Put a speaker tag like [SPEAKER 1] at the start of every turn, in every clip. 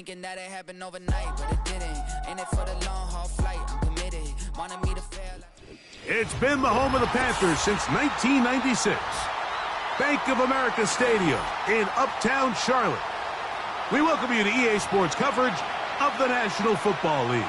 [SPEAKER 1] Thinking that it happened overnight, but it didn't. Ain't it for the long haul flight? I'm committed. Wanted me to fail.
[SPEAKER 2] It's been the home of the Panthers since 1996. Bank of America Stadium in Uptown Charlotte. We welcome you to EA Sports coverage of the National Football League.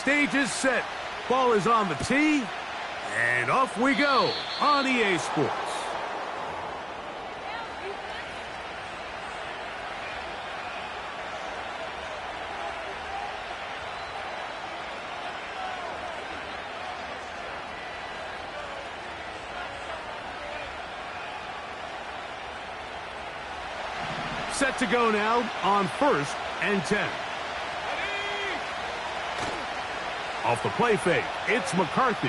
[SPEAKER 2] Stage is set. Ball is on the tee. And off we go on EA Sports. Set to go now on 1st and 10. Off the play fake, it's McCarthy.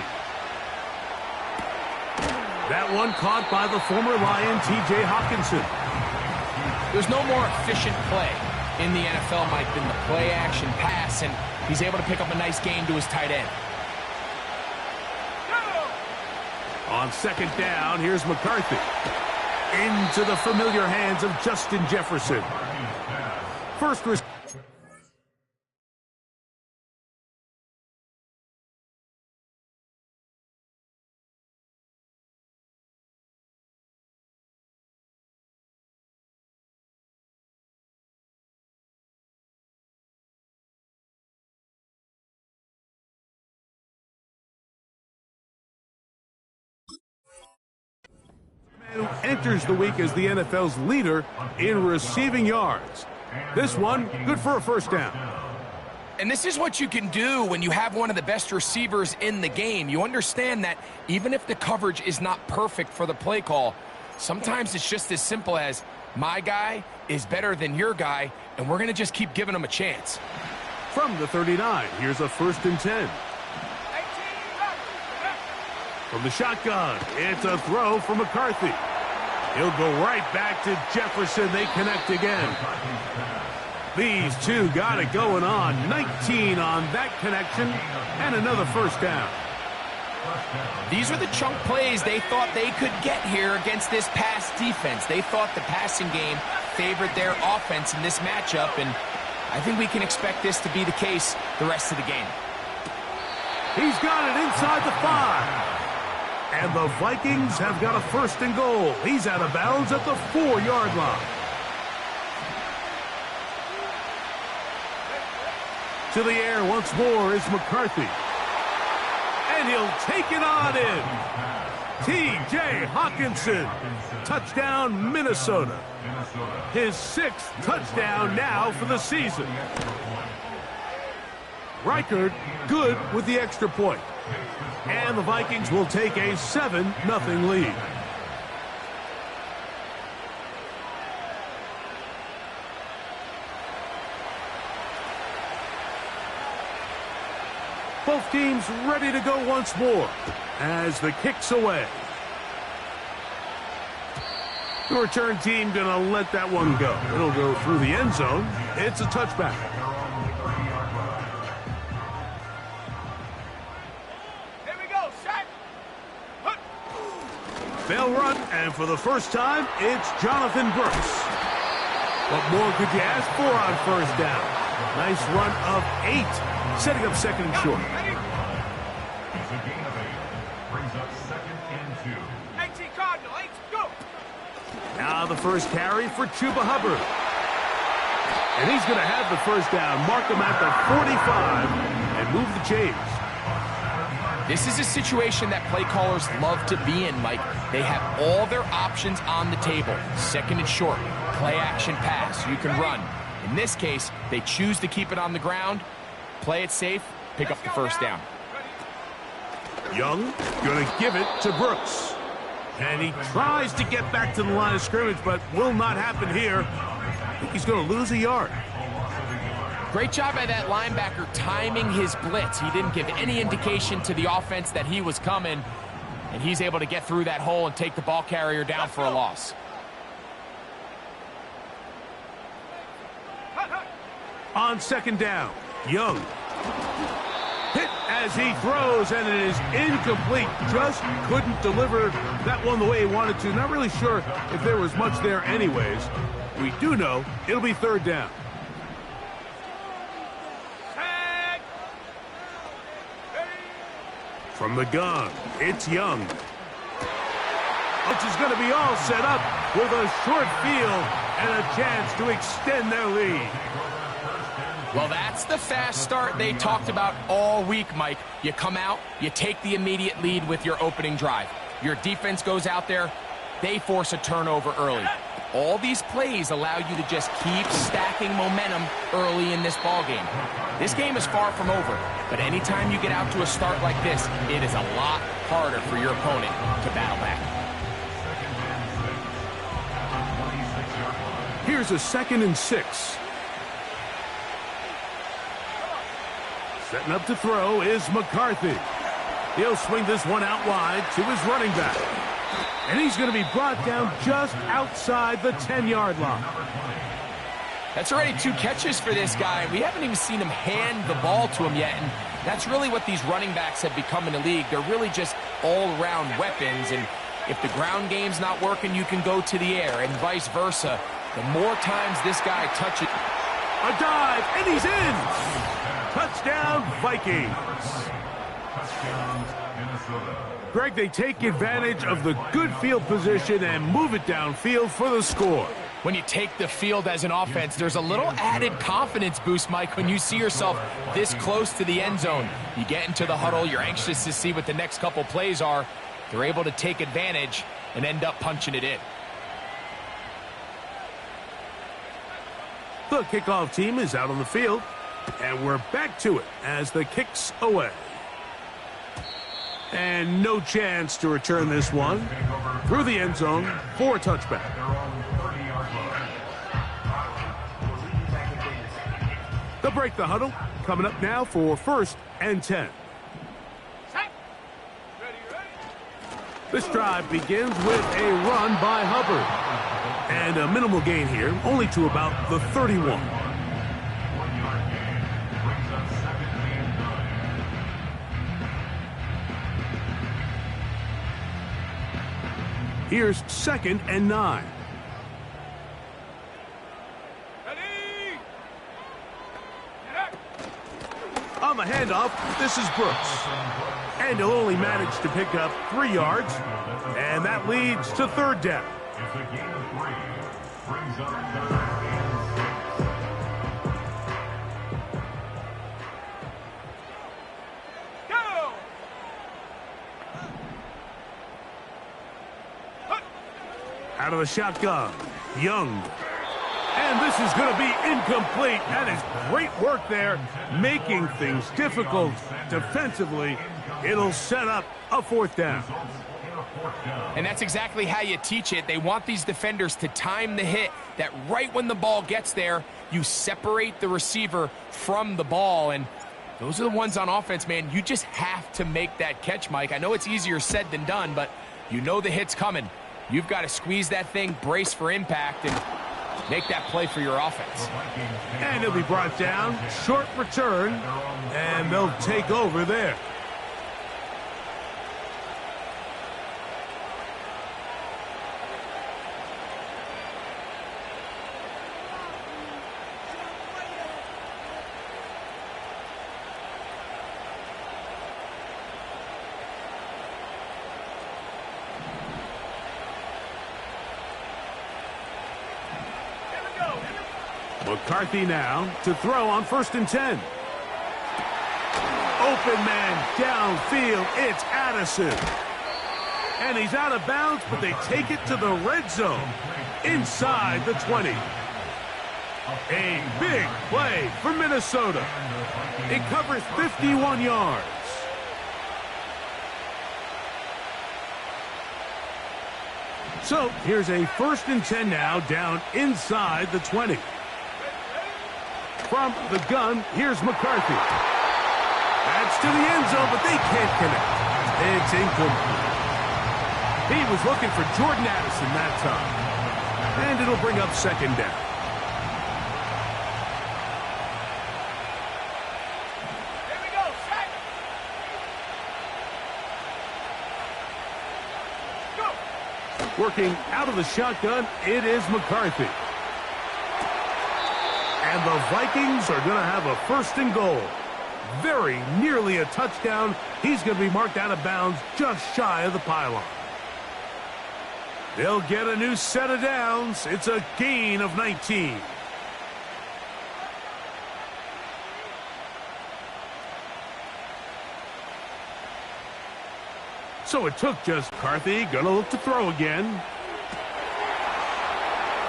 [SPEAKER 2] That one caught by the former Lion, T.J. Hawkinson.
[SPEAKER 3] There's no more efficient play in the NFL, Mike, than the play-action pass, and he's able to pick up a nice gain to his tight end.
[SPEAKER 2] On 2nd down, here's McCarthy. Into the familiar hands of Justin Jefferson. First receiver. Who enters the week as the NFL's leader in receiving yards. This one, good for a first down.
[SPEAKER 3] And this is what you can do when you have one of the best receivers in the game. You understand that even if the coverage is not perfect for the play call, sometimes it's just as simple as, my guy is better than your guy, and we're going to just keep giving him a chance.
[SPEAKER 2] From the 39, here's a 1st and 10. From the shotgun, it's a throw for McCarthy. He'll go right back to Jefferson. They connect again. These two got it going on. 19 on that connection, and another first down.
[SPEAKER 3] These are the chunk plays they thought they could get here against this pass defense. They thought the passing game favored their offense in this matchup, and I think we can expect this to be the case the rest of the game.
[SPEAKER 2] He's got it inside the 5. And the Vikings have got a 1st and goal. He's out of bounds at the 4-yard line. To the air once more is McCarthy. And he'll take it on in. T.J. Hawkinson. Touchdown, Minnesota. His 6th touchdown now for the season. Reichard good with the extra point. And the Vikings will take a 7-0 lead. Both teams ready to go once more as the kick's away. The return team gonna let that one go. It'll go through the end zone. It's a touchback. They'll run, and for the first time, it's Jonathan Brooks. What more could you ask for on 1st down? Nice run of 8, setting up 2nd and short.
[SPEAKER 4] It's a gain of 8. Brings up 2nd and 2.
[SPEAKER 5] 18 Cardinal, 8, go!
[SPEAKER 2] Now the first carry for Chuba Hubbard. And he's going to have the first down, mark him at the 45, and move the chains.
[SPEAKER 3] This is a situation that play callers love to be in, Mike. They have all their options on the table. 2nd and short, play action pass, you can run. In this case, they choose to keep it on the ground, play it safe, pick up the first down.
[SPEAKER 2] Young going to give it to Brooks. And he tries to get back to the line of scrimmage, but will not happen here. I think he's going to lose a yard.
[SPEAKER 3] Great job by that linebacker timing his blitz. He didn't give any indication to the offense that he was coming, and he's able to get through that hole and take the ball carrier down for a loss.
[SPEAKER 2] On second down, Young. Hit as he throws, and it is incomplete. Just couldn't deliver that one the way he wanted to. Not really sure if there was much there anyways. We do know it'll be third down. From the gun, it's Young. Which is going to be all set up with a short field and a chance to extend their lead.
[SPEAKER 3] Well, that's the fast start they talked about all week, Mike. You come out, you take the immediate lead with your opening drive. Your defense goes out there, they force a turnover early. All these plays allow you to just keep stacking momentum early in this ball game. This game is far from over, but anytime you get out to a start like this, it is a lot harder for your opponent to battle back.
[SPEAKER 2] Here's a 2nd and 6. Setting up to throw is McCarthy. He'll swing this one out wide to his running back. And he's going to be brought down just outside the 10-yard line.
[SPEAKER 3] That's already 2 catches for this guy. We haven't even seen him hand the ball to him yet. And that's really what these running backs have become in the league. They're really just all-around weapons. And if the ground game's not working, you can go to the air and vice versa. The more times this guy touches...
[SPEAKER 2] A dive, and he's in! Touchdown, Vikings.
[SPEAKER 4] Touchdown, Minnesota.
[SPEAKER 2] Greg, they take advantage of the good field position and move it downfield for the score.
[SPEAKER 3] When you take the field as an offense, there's a little added confidence boost, Mike, when you see yourself this close to the end zone. You get into the huddle, you're anxious to see what the next couple plays are. They're able to take advantage and end up punching it in.
[SPEAKER 2] The kickoff team is out on the field, and we're back to it as the kick's away. And no chance to return this one through the end zone for a touchback. They'll break the huddle. Coming up now for 1st and 10. This drive begins with a run by Hubbard. And a minimal gain here, only to about the 31. Here's 2nd and 9. On the handoff, this is Brooks. And he'll only manage to pick up 3 yards. And that leads to 3rd down.
[SPEAKER 4] It's a game of 3. Brings up 3rd and 6.
[SPEAKER 2] Go! Out of the shotgun, Young. And this is going to be incomplete. That is great work there, making things difficult defensively. It'll set up a 4th down.
[SPEAKER 3] And that's exactly how you teach it. They want these defenders to time the hit, that right when the ball gets there, you separate the receiver from the ball. And those are the ones on offense, man. You just have to make that catch, Mike. I know it's easier said than done, but you know the hit's coming. You've got to squeeze that thing, brace for impact, and make that play for your offense.
[SPEAKER 2] And he'll be brought down, short return, and they'll take over there. McCarthy now to throw on 1st and 10. Open man downfield. It's Addison. And he's out of bounds, but they take it to the red zone inside the 20. A big play for Minnesota. It covers 51 yards. So here's a 1st and 10 now down inside the 20. From the gun, here's McCarthy. That's to the end zone, but they can't connect. It's incomplete. He was looking for Jordan Addison that time. And it'll bring up 2nd down. Working out of the shotgun, it is McCarthy. And the Vikings are going to have a 1st and goal. Very nearly a touchdown. He's going to be marked out of bounds just shy of the pylon. They'll get a new set of downs. It's a gain of 19. So it took just McCarthy. Going to look to throw again.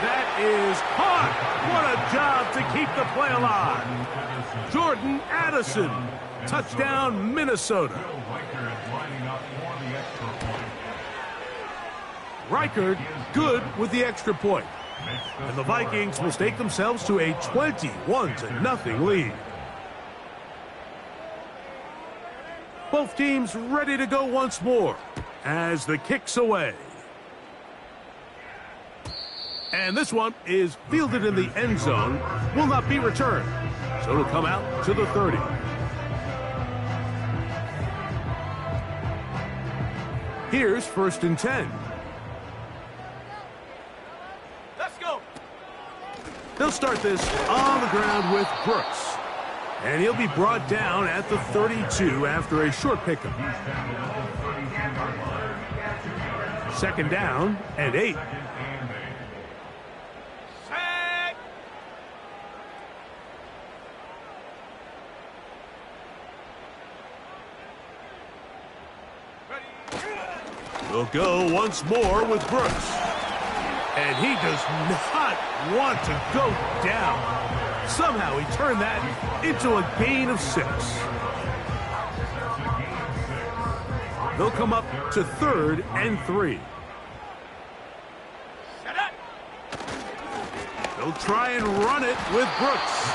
[SPEAKER 2] That is caught. What a job to keep the play alive. Jordan Addison. Touchdown, Minnesota. Reichard good with the extra point. And the Vikings will stake themselves to a 21-0 lead. Both teams ready to go once more as the kick's away. And this one is fielded in the end zone, will not be returned. So it'll come out to the 30. Here's 1st and 10.
[SPEAKER 5] Let's go.
[SPEAKER 2] They'll start this on the ground with Brooks. And he'll be brought down at the 32 after a short pickup. 2nd down and 8. We'll go once more with Brooks. And he does not want to go down. Somehow he turned that into a gain of 6. They'll come up to 3rd and 3. They'll try and run it with Brooks.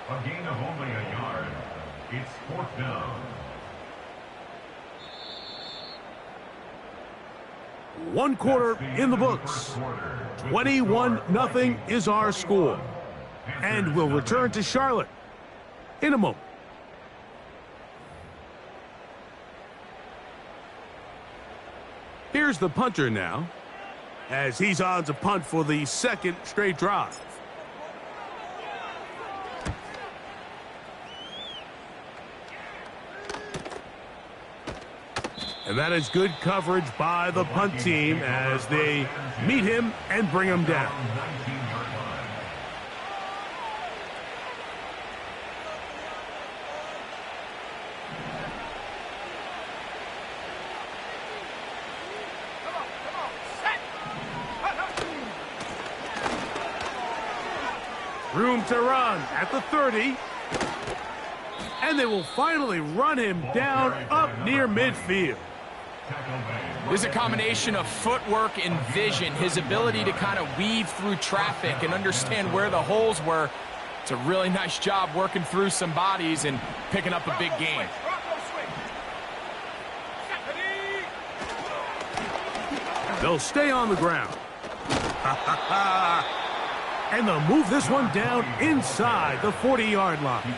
[SPEAKER 4] A gain of only a yard. It's 4th down.
[SPEAKER 2] 1 quarter in the books. 21-0 is our score. And we'll return to Charlotte in a moment. Here's the punter now, as he's on to punt for the 2nd straight drive. And that is good coverage by the punt team as they meet him and bring him down. Room to run at the 30. And they will finally run him down up near midfield.
[SPEAKER 3] There's a combination of footwork and vision, his ability to kind of weave through traffic and understand where the holes were. It's a really nice job working through some bodies and picking up a big gain.
[SPEAKER 2] They'll stay on the ground. And they'll move this one down inside the 40-yard line.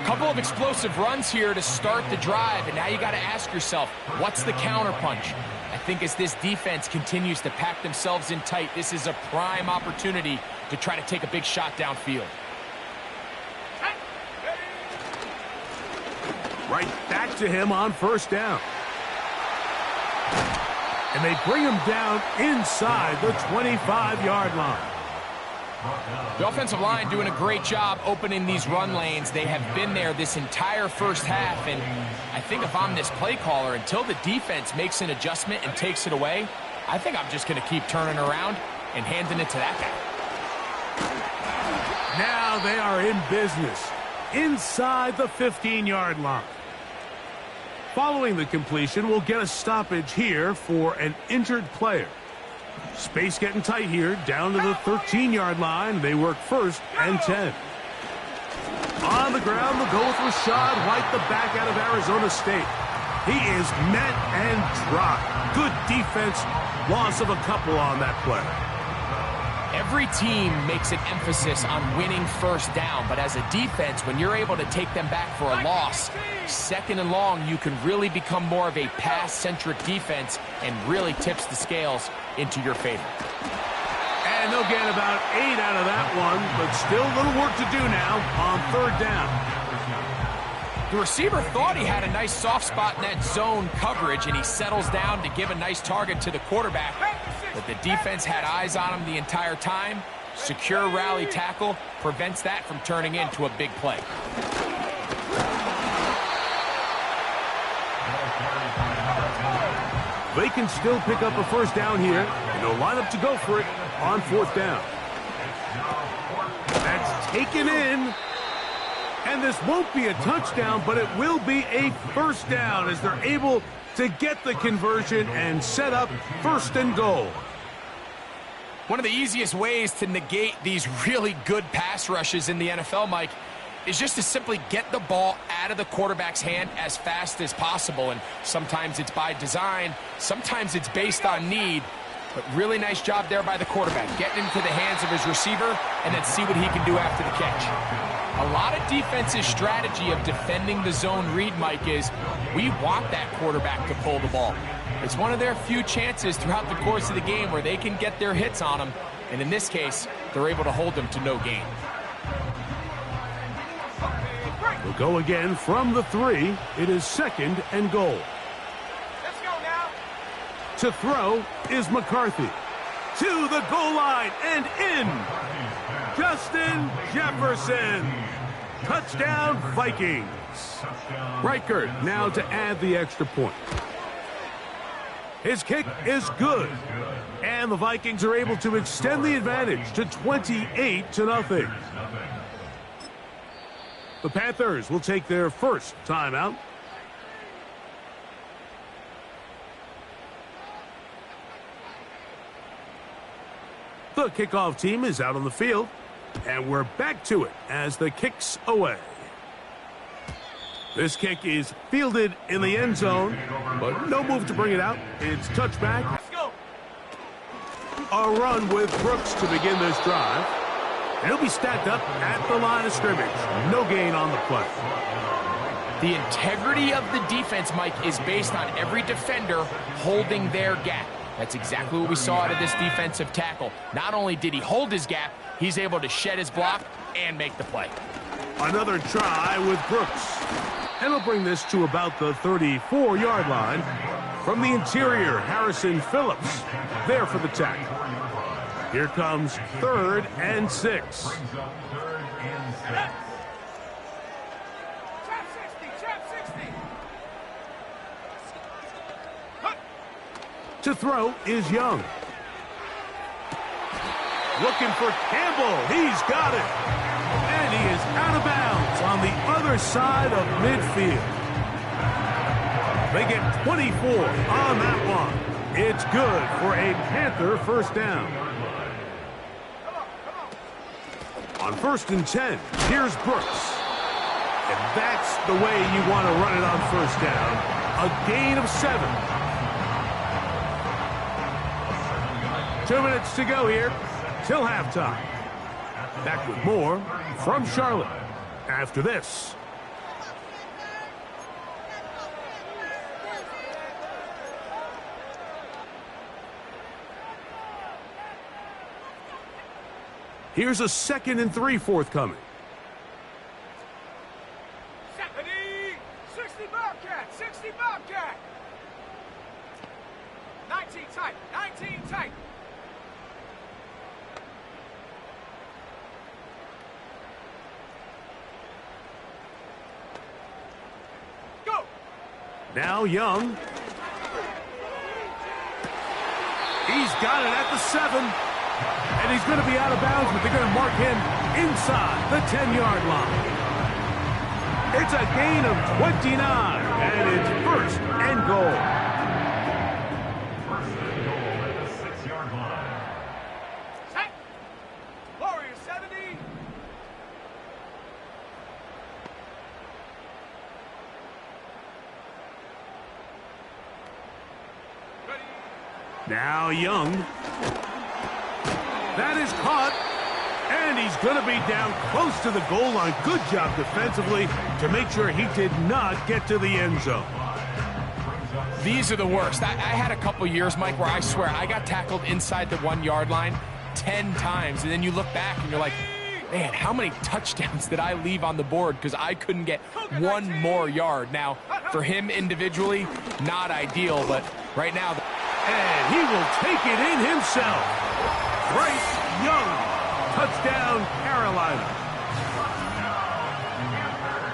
[SPEAKER 3] Couple of explosive runs here to start the drive, and now you got to ask yourself, what's the counterpunch? I think as this defense continues to pack themselves in tight, this is a prime opportunity to try to take a big shot downfield.
[SPEAKER 2] Right back to him on 1st down. And they bring him down inside the 25-yard line.
[SPEAKER 3] The offensive line doing a great job opening these run lanes. They have been there this entire first half, and I think if I'm this play caller, until the defense makes an adjustment and takes it away, I think I'm just going to keep turning around and handing it to that guy.
[SPEAKER 2] Now they are in business inside the 15-yard line. Following the completion, we'll get a stoppage here for an injured player. Space getting tight here, down to the 13-yard line. They work 1st and 10. On the ground, they'll go with Rashad White, the back out of Arizona State. He is met and dropped. Good defense, loss of a couple on that play.
[SPEAKER 3] Every team makes an emphasis on winning first down, but as a defense, when you're able to take them back for a loss, second and long, you can really become more of a pass-centric defense and really tips the scales into your favor.
[SPEAKER 2] And they'll get about 8 out of that one, but still a little work to do now on third down.
[SPEAKER 3] The receiver thought he had a nice soft spot in that zone coverage, and he settles down to give a nice target to the quarterback. But the defense had eyes on him the entire time. Secure rally tackle prevents that from turning into a big play.
[SPEAKER 2] They can still pick up a first down here, and they'll line up to go for it on fourth down. That's taken in. And this won't be a touchdown, but it will be a first down as they're able to get the conversion and set up first and goal.
[SPEAKER 3] One of the easiest ways to negate these really good pass rushes in the NFL, Mike, is just to simply get the ball out of the quarterback's hand as fast as possible. And sometimes it's by design, sometimes it's based on need. But really nice job there by the quarterback, getting into the hands of his receiver and then see what he can do after the catch. A lot of defense's strategy of defending the zone read, Mike, is we want that quarterback to pull the ball. It's one of their few chances throughout the course of the game where they can get their hits on him, and in this case, they're able to hold them to no gain.
[SPEAKER 2] We'll go again from the 3. It is second and goal.
[SPEAKER 5] Let's go now.
[SPEAKER 2] To throw is McCarthy. To the goal line and in. Justin Jefferson. Touchdown, Vikings. Reichert now to add the extra point. His kick is good. And the Vikings are able to extend the advantage to 28-0. The Panthers will take their first timeout. The kickoff team is out on the field, and we're back to it as the kick's away. This kick is fielded in the end zone, but no move to bring it out. It's touchback.
[SPEAKER 5] Let's go.
[SPEAKER 2] A run with Brooks to begin this drive. And he'll be stacked up at the line of scrimmage. No gain on the play.
[SPEAKER 3] The integrity of the defense, Mike, is based on every defender holding their gap. That's exactly what we saw out of this defensive tackle. Not only did he hold his gap, he's able to shed his block and make the play.
[SPEAKER 2] Another try with Brooks. And he'll bring this to about the 34-yard line. From the interior, Harrison Phillips there for the tackle. Here comes 3rd and 6.
[SPEAKER 5] Trap 60.
[SPEAKER 2] To throw is Young. Looking for Campbell. He's got it. And he is out of bounds on the other side of midfield. They get 24 on that one. It's good for a Panther first down. On 1st and 10, here's Brooks. And that's the way you want to run it on first down. A gain of 7. 2 minutes to go here till halftime. Back with more from Charlotte after this. Here's a 2nd and 3 forthcoming.
[SPEAKER 5] 60 Bobcat. 60 Bobcat. 19 tight. 19 tight. Go.
[SPEAKER 2] Now Young. He's got it at the 7. And he's going to be out of bounds, but they're going to mark him inside the 10-yard line. It's a gain of 29, and it's 1st and goal.
[SPEAKER 4] 1st and goal at the 6-yard line.
[SPEAKER 5] Set. Warriors 70. Ready.
[SPEAKER 2] Now Young. That is caught. And he's going to be down close to the goal line. Good job defensively to make sure he did not get to the end zone.
[SPEAKER 3] These are the worst. I had a couple years, Mike, where I swear I got tackled inside the 1 yard line 10 times. And then you look back and you're like, man, how many touchdowns did I leave on the board because I couldn't get one more yard? Now, for him individually, not ideal, but right now.
[SPEAKER 2] And he will take it in himself. Bryce Young. Touchdown, Carolina.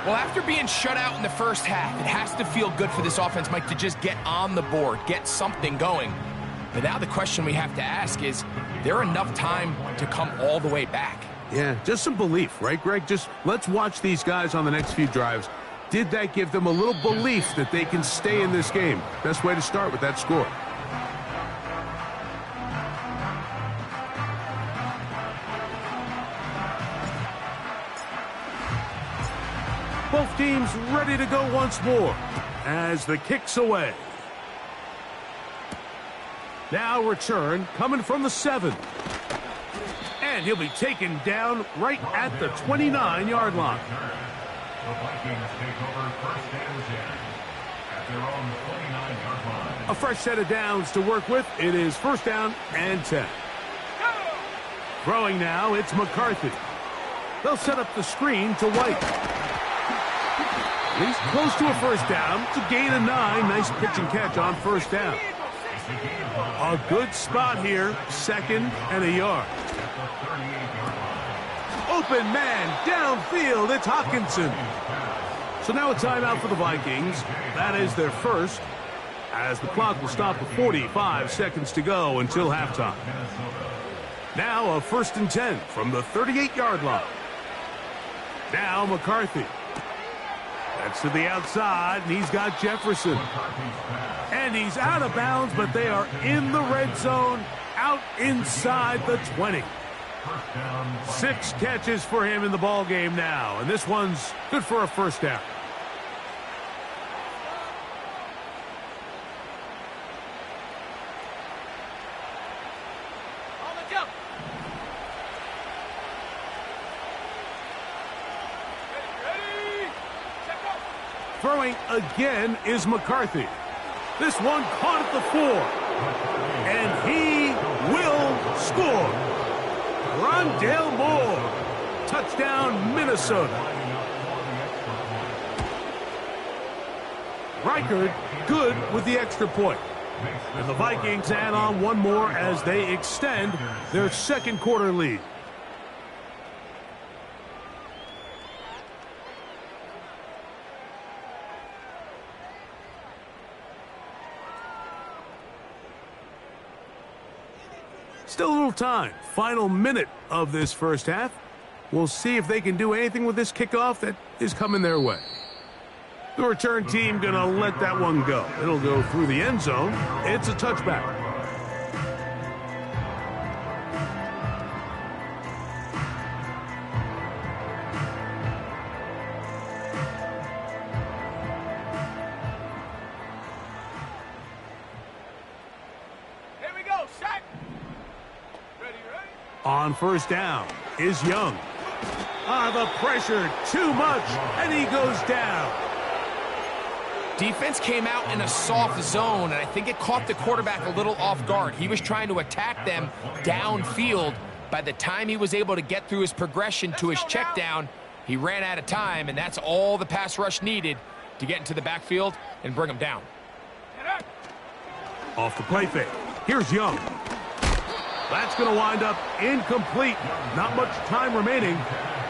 [SPEAKER 3] Well, after being shut out in the first half, it has to feel good for this offense, Mike, to just get on the board, get something going. But now the question we have to ask is there enough time to come all the way back?
[SPEAKER 2] Yeah, just some belief, right, Greg? Just let's watch these guys on the next few drives. Did that give them a little belief that they can stay in this game? Best way to start with that score. Both teams ready to go once more as the kick's away. Now return coming from the 7. And he'll be taken down right at the 29-yard line.
[SPEAKER 4] The Vikings take over first and 10 at their own 29-yard line.
[SPEAKER 2] A fresh set of downs to work with. It is first down and 10. Throwing now, it's McCarthy. They'll set up the screen to White. He's close to a first down. It's a gain of 9. Nice pitch and catch on first down. A good spot here. Second and a yard. Open man downfield. It's Hawkinson. So now a timeout for the Vikings. That is their first, as the clock will stop with 45 seconds to go until halftime. Now a first and 10 from the 38-yard line. Now McCarthy. That's to the outside, and he's got Jefferson. And he's out of bounds, but they are in the red zone, out inside the 20. 6 catches for him in the ball game now, and this one's good for a first down.
[SPEAKER 5] On the jump. Ready. Check up.
[SPEAKER 2] Throwing again is McCarthy. This one caught at the 4. And he will score. Rondale Moore. Touchdown, Minnesota. Reichard good with the extra point. And the Vikings add on one more as they extend their second quarter lead. Still a little time. Final minute of this first half. We'll see if they can do anything with this kickoff that is coming their way. The return team going to let that one go. It'll go through the end zone. It's a touchback.
[SPEAKER 5] Here we go. Set. Ready.
[SPEAKER 2] On first down is Young. The pressure, too much, and he goes down.
[SPEAKER 3] Defense came out in a soft zone, and I think it caught the quarterback a little off guard. He was trying to attack them downfield. By the time he was able to get through his progression to his check down, he ran out of time, and that's all the pass rush needed to get into the backfield and bring him down.
[SPEAKER 2] Off the play fake. Here's Young. That's going to wind up incomplete. Not much time remaining.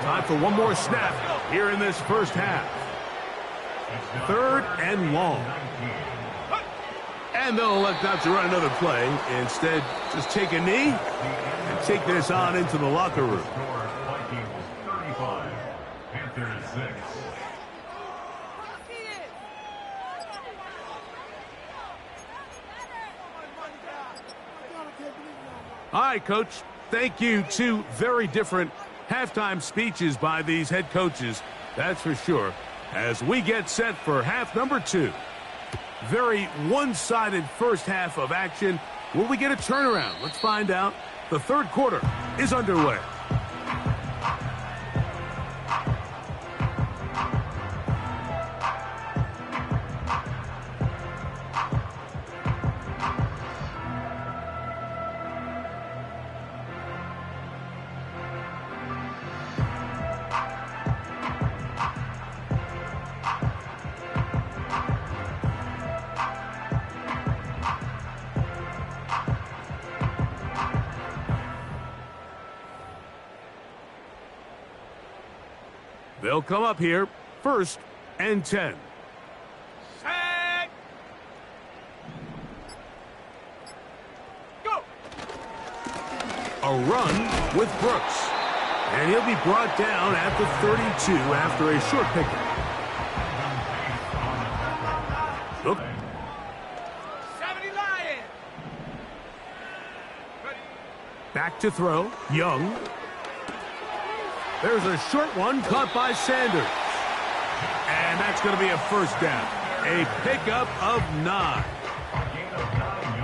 [SPEAKER 2] Time for one more snap here in this first half. Third and long. And they'll elect not to run another play. Instead, just take a knee and take this on into the locker room.
[SPEAKER 4] Vikings 35, Panthers 6.
[SPEAKER 2] All right, Coach. Thank you. 2 very different halftime speeches by these head coaches. That's for sure. As we get set for half number 2. Very one-sided first half of action. Will we get a turnaround? Let's find out. The third quarter is underway. They'll come up here, 1st and 10.
[SPEAKER 5] Set. Go.
[SPEAKER 2] A run with Brooks. And he'll be brought down at the 32 after a short pickup. Look.
[SPEAKER 5] 70 Lions. Ready.
[SPEAKER 2] Back to throw, Young. There's a short one caught by Sanders. And that's going to be a 1st down. A pickup of 9.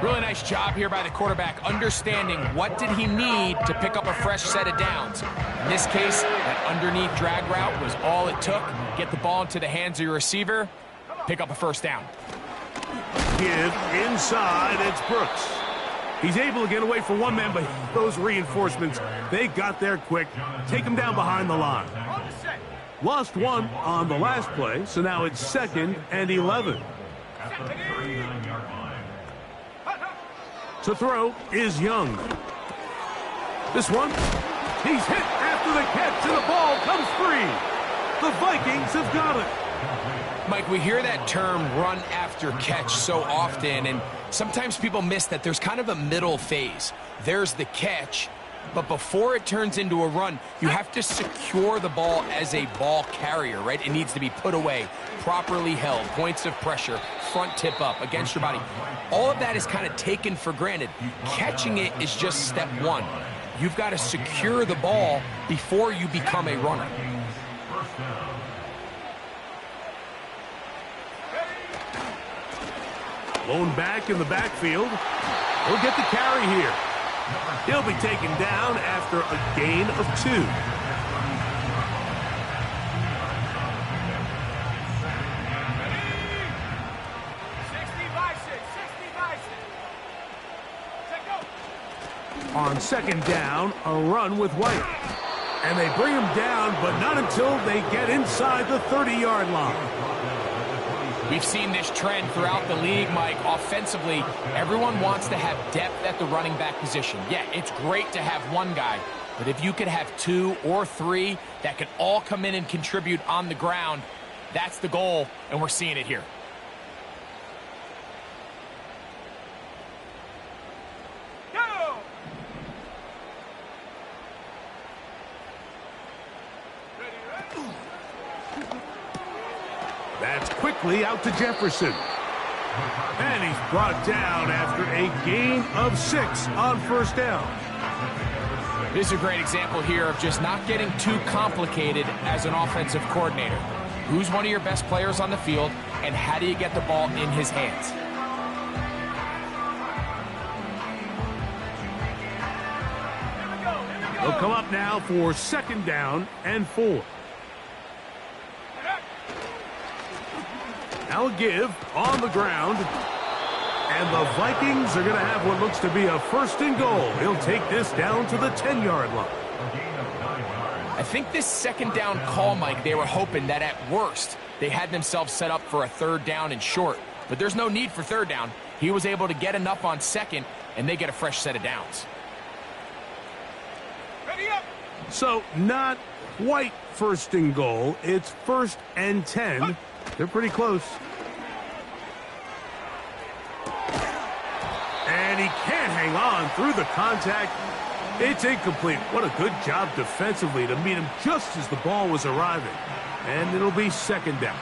[SPEAKER 3] Really nice job here by the quarterback, understanding what did he need to pick up a fresh set of downs. In this case, that underneath drag route was all it took. Get the ball into the hands of your receiver, pick up a 1st down.
[SPEAKER 2] Give inside, it's Brooks. He's able to get away from one man, but those reinforcements, they got there quick. Take him down behind the line.
[SPEAKER 5] On the set.
[SPEAKER 2] Lost one on the last play, so now it's 2nd and 11.
[SPEAKER 4] At the 39-yard line.
[SPEAKER 2] To throw is Young. This one, he's hit after the catch, and the ball comes free. The Vikings have got it.
[SPEAKER 3] Mike, we hear that term run after catch so often, and sometimes people miss that there's kind of a middle phase. There's the catch, but before it turns into a run, you have to secure the ball as a ball carrier, right? It needs to be put away, properly held, points of pressure, front tip up against your body. All of that is kind of taken for granted. Catching it is just step one. You've got to secure the ball before you become a runner.
[SPEAKER 4] First down.
[SPEAKER 2] Lone back in the backfield. He'll get the carry here. He'll be taken down after a gain of 2. On 2nd down, a run with White. And they bring him down, but not until they get inside the 30-yard line.
[SPEAKER 3] We've seen this trend throughout the league, Mike. Offensively, everyone wants to have depth at the running back position. Yeah, it's great to have one guy, but if you could have 2 or 3 that can all come in and contribute on the ground, that's the goal, and we're seeing it here.
[SPEAKER 5] Go. Ready.
[SPEAKER 2] That's quickly out to Jefferson. And he's brought down after a gain of 6 on 1st down.
[SPEAKER 3] This is a great example here of just not getting too complicated as an offensive coordinator. Who's one of your best players on the field, and how do you get the ball in his hands?
[SPEAKER 2] They'll come up now for 2nd down and 4. Now a give on the ground. And the Vikings are going to have what looks to be a 1st and goal. He'll take this down to the 10-yard line.
[SPEAKER 3] I think this 2nd down call, Mike, they were hoping that at worst they had themselves set up for a 3rd down and short. But there's no need for 3rd down. He was able to get enough on 2nd, and they get a fresh set of downs.
[SPEAKER 5] Ready up.
[SPEAKER 2] So not quite 1st and goal. It's 1st and 10. They're pretty close. And he can't hang on through the contact. It's incomplete. What a good job defensively to meet him just as the ball was arriving. And it'll be 2nd down.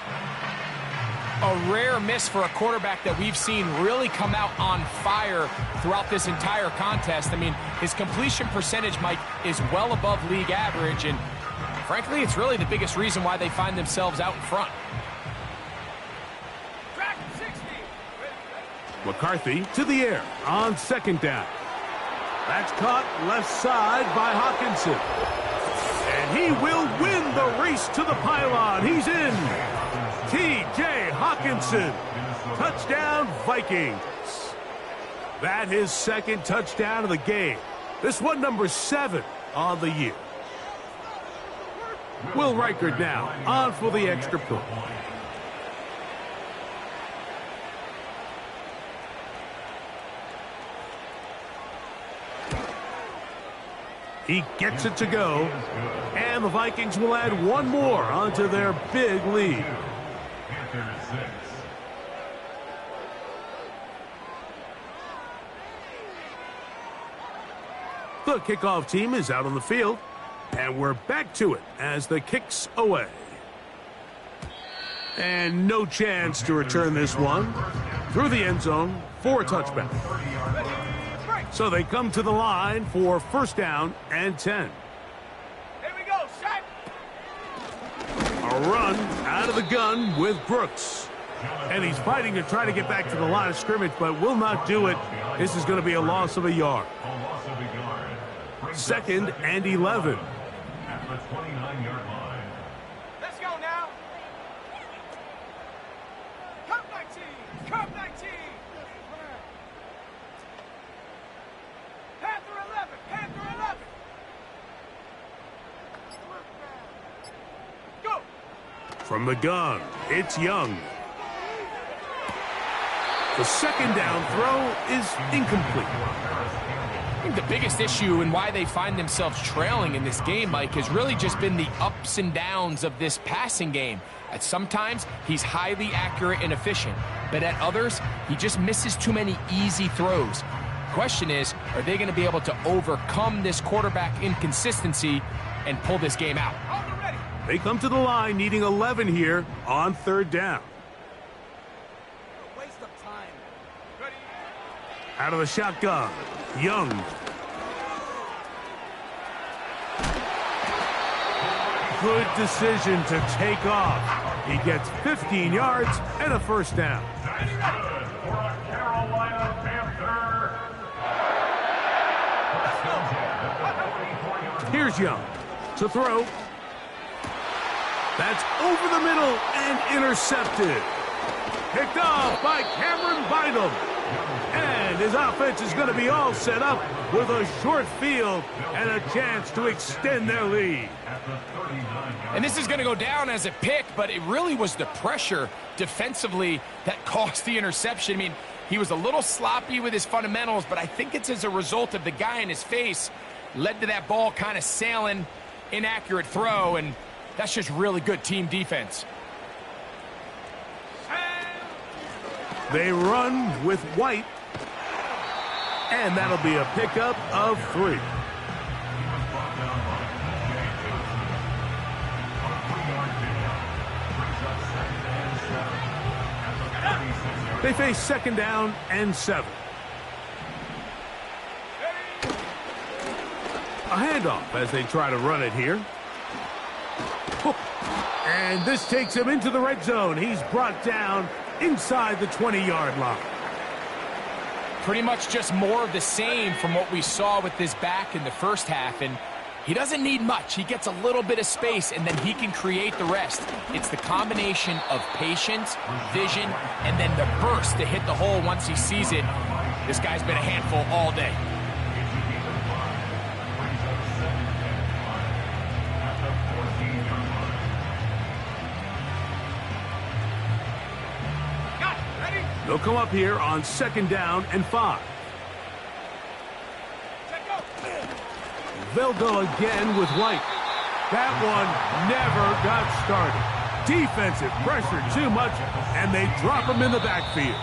[SPEAKER 3] A rare miss for a quarterback that we've seen really come out on fire throughout this entire contest. I mean, his completion percentage, Mike, is well above league average. And frankly, it's really the biggest reason why they find themselves out in front.
[SPEAKER 5] Track 60.
[SPEAKER 2] McCarthy to the air on 2nd down. That's caught left side by Hawkinson. And he will win the race to the pylon. He's in. T.J. Hawkinson. Touchdown, Vikings. That his second touchdown of the game. This one number 7 on the year. Will Reichard now on for the extra point. He gets it to go, and the Vikings will add one more onto their big lead. The kickoff team is out on the field, and we're back to it as the kick's away. And no chance to return this one through the end zone for a touchback. So they come to the line for first down and 10.
[SPEAKER 5] Here we go, set.
[SPEAKER 2] A run out of the gun with Brooks. And he's fighting to try to get back to the line of scrimmage, but will not do it. This is going to be a loss of a yard. 2nd and 11.
[SPEAKER 4] At the 29-yard line.
[SPEAKER 5] Let's go now. Come 19. Come 19. Panther 11. Panther 11. Go.
[SPEAKER 2] From the gun, it's Young. The second down throw is incomplete.
[SPEAKER 3] I think the biggest issue and why they find themselves trailing in this game, Mike, has really just been the ups and downs of this passing game. At sometimes, he's highly accurate and efficient, but at others, he just misses too many easy throws. Question is, are they going to be able to overcome this quarterback inconsistency and pull this game out?
[SPEAKER 2] They come to the line needing 11 here on 3rd down.
[SPEAKER 5] Waste of time. Ready.
[SPEAKER 2] Out of the shotgun, Young. Good decision to take off. He gets 15 yards and a first down.
[SPEAKER 4] That's good for a Carolina Panther.
[SPEAKER 2] Here's Young to throw. That's over the middle and intercepted. Picked off by Cameron Bynum. And his offense is going to be all set up with a short field and a chance to extend their lead.
[SPEAKER 3] And this is going to go down as a pick, but it really was the pressure defensively that caused the interception. I mean, he was a little sloppy with his fundamentals, but I think it's as a result of the guy in his face led to that ball kind of sailing, inaccurate throw, and that's just really good team defense.
[SPEAKER 2] They run with White, and that'll be a pickup of 3. They face 2nd down and 7. A handoff as they try to run it here. And this takes him into the red zone. He's brought down inside the 20-yard line.
[SPEAKER 3] Pretty much just more of the same from what we saw with this back in the first half, and he doesn't need much. He gets a little bit of space, and then he can create the rest. It's the combination of patience, vision, and then the burst to hit the hole once he sees it. This guy's been a handful all day.
[SPEAKER 2] They'll come up here on 2nd down and 5. They'll go again with White. That one never got started. Defensive pressure too much, and they drop him in the backfield.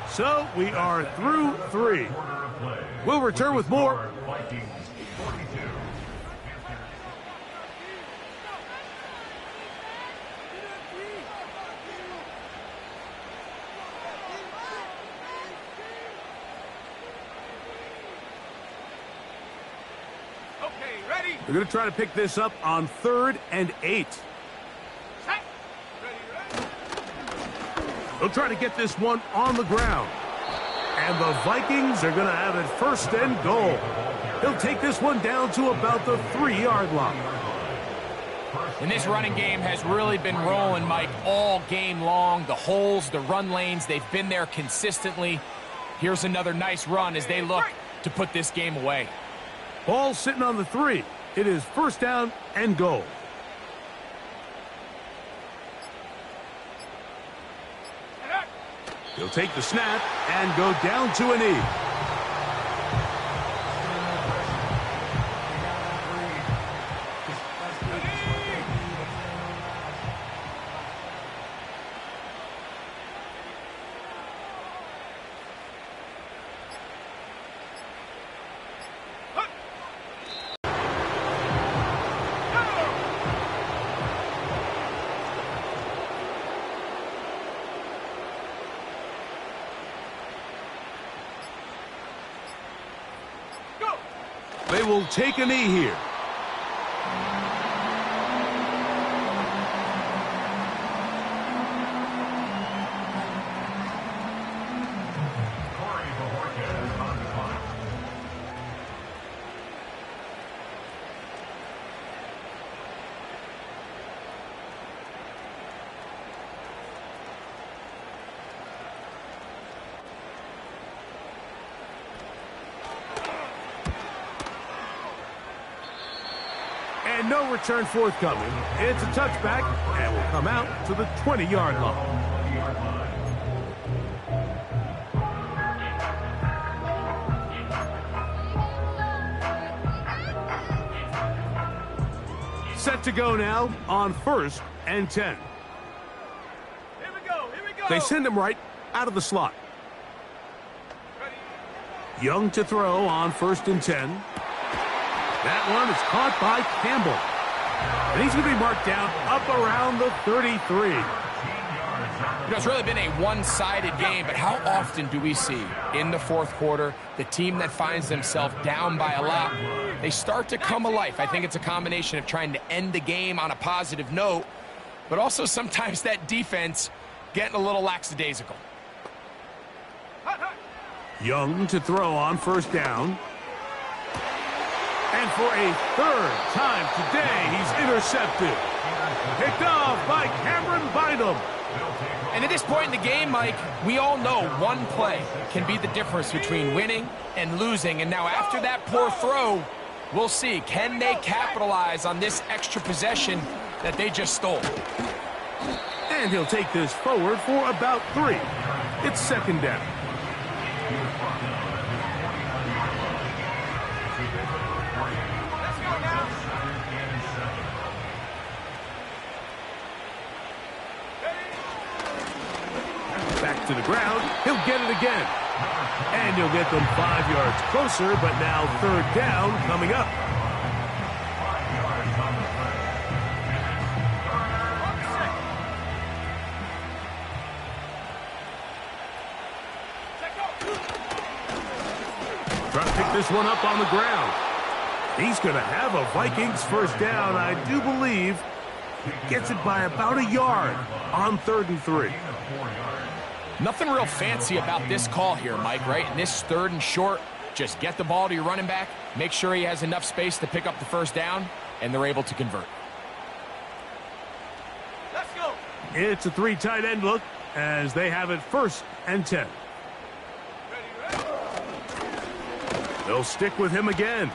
[SPEAKER 2] So we are through 3. We'll return with more. They're going to try to pick this up on 3rd and 8. They'll try to get this one on the ground. And the Vikings are going to have it 1st and goal. He'll take this one down to about the 3-yard line.
[SPEAKER 3] And this running game has really been rolling, Mike, all game long. The holes, the run lanes, they've been there consistently. Here's another nice run as they look to put this game away.
[SPEAKER 2] Ball sitting on the 3. It is 1st down and goal. He'll take the snap and go down to a knee. They will take a knee here. And no return forthcoming. It's a touchback and will come out to the 20-yard line. Set to go now on 1st and 10.
[SPEAKER 5] Here we go. Here we go.
[SPEAKER 2] They send him right out of the slot.
[SPEAKER 5] Ready.
[SPEAKER 2] Young to throw on 1st and 10. That one is caught by Campbell. And he's going to be marked down up around the 33.
[SPEAKER 3] You know, it's really been a one-sided game, but how often do we see in the 4th quarter the team that finds themselves down by a lot, they start to come alive. I think it's a combination of trying to end the game on a positive note, but also sometimes that defense getting a little lackadaisical.
[SPEAKER 2] Young to throw on 1st down. And for a 3rd time today, he's intercepted. Picked off by Cameron Bynum.
[SPEAKER 3] And at this point in the game, Mike, we all know one play can be the difference between winning and losing. And now after that poor throw, we'll see. Can they capitalize on this extra possession that they just stole?
[SPEAKER 2] And he'll take this forward for about 3. It's 2nd down. Back to the ground. He'll get it again. And he'll get them 5 yards closer, but now 3rd down coming up. Trying to pick this one up on the ground. He's going to have a Vikings 1st down, I do believe. Gets it by about a yard on 3rd and 3.
[SPEAKER 3] Nothing real fancy about this call here, Mike, right? In this 3rd and short, just get the ball to your running back, make sure he has enough space to pick up the 1st down, and they're able to convert.
[SPEAKER 5] Let's go.
[SPEAKER 2] It's a 3 tight end look as they have it 1st and 10.
[SPEAKER 5] Ready.
[SPEAKER 2] They'll stick with him again.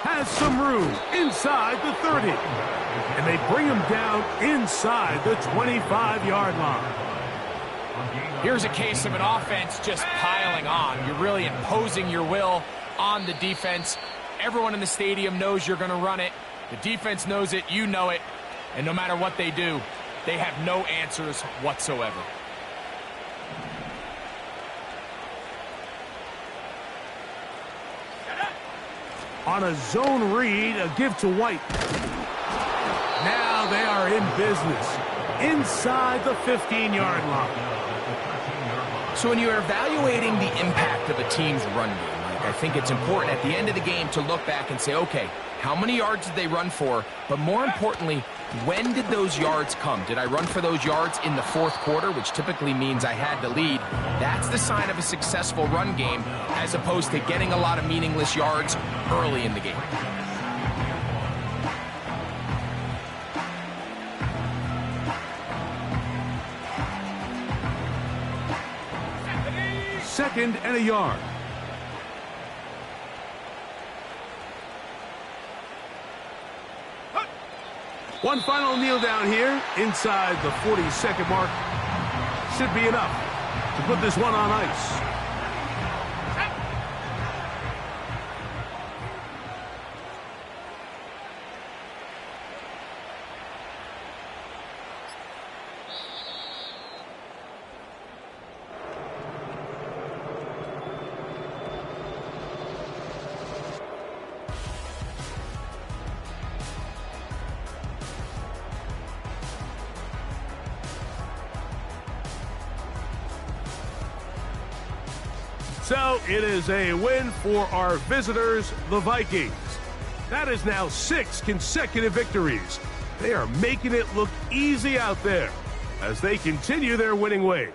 [SPEAKER 2] Has some room inside the 30. And they bring him down inside the 25-yard line.
[SPEAKER 3] Here's a case of an offense just piling on. You're really imposing your will on the defense. Everyone in the stadium knows you're going to run it. The defense knows it, you know it. And no matter what they do, they have no answers whatsoever.
[SPEAKER 2] On a zone read, a give to White. Now they are in business inside the 15-yard line.
[SPEAKER 3] So when you're evaluating the impact of a team's run game, I think it's important at the end of the game to look back and say, okay, how many yards did they run for? But more importantly, when did those yards come? Did I run for those yards in the fourth quarter, which typically means I had to lead? That's the sign of a successful run game, as opposed to getting a lot of meaningless yards early in the game.
[SPEAKER 2] Second and a yard. One final kneel down here inside the 40-second mark. Should be enough to put this one on ice. So it is a win for our visitors, the Vikings. That is now 6 consecutive victories. They are making it look easy out there as they continue their winning ways.